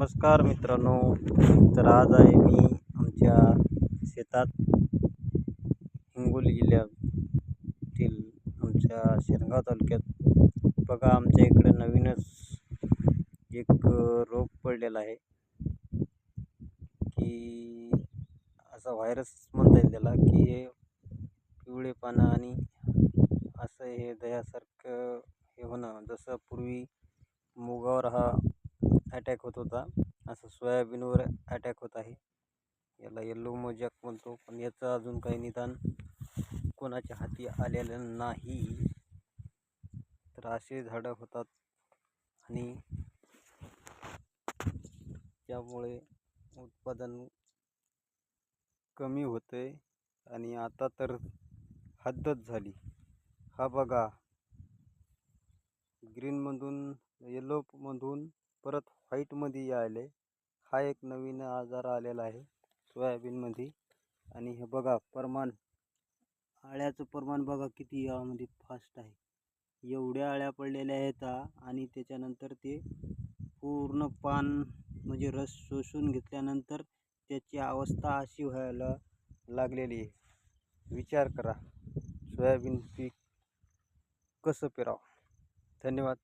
नमस्कार मित्रांनो. तर आज आहे मी आमच्या शेतात हिंगोली जिल्ह्यातील आमच्या शेरगाव तालुक्यात बघा आमच्या इकडे नवीनच एक रोग पडलेला आहे की असा व्हायरस म्हणता येईल त्याला की हे पिवळे पानं आणि असं हे दह्यासारखं हे होणं. जसं पूर्वी मुगावर हा अटॅक होत होता, असं सोयाबीनवर अटॅक होत आहे. याला येल्लो मोजॅक म्हणतो, पण याचं अजून काही निदान कोणाच्या हाती आलेलं नाही. तर असे झाडं होतात आणि त्यामुळे उत्पादन कमी होते आणि आता तर हद्दच झाली. हा बघा, ग्रीनमधून येल्लोमधून परत व्हाईटमध्ये यायले. हा एक नवीन आजार आलेला आहे सोयाबीनमध्ये. आणि हे बघा अळ्याचं प्रमाण बघा किती यामध्ये फास्ट आहे. एवढ्या अळ्या पडलेल्या आहेत आणि त्याच्यानंतर ते पूर्ण पान म्हणजे रस शोषून घेतल्यानंतर त्याची अवस्था अशी व्हायला लागलेली आहे. विचार करा, सोयाबीन पीक कसं पेरावं. धन्यवाद.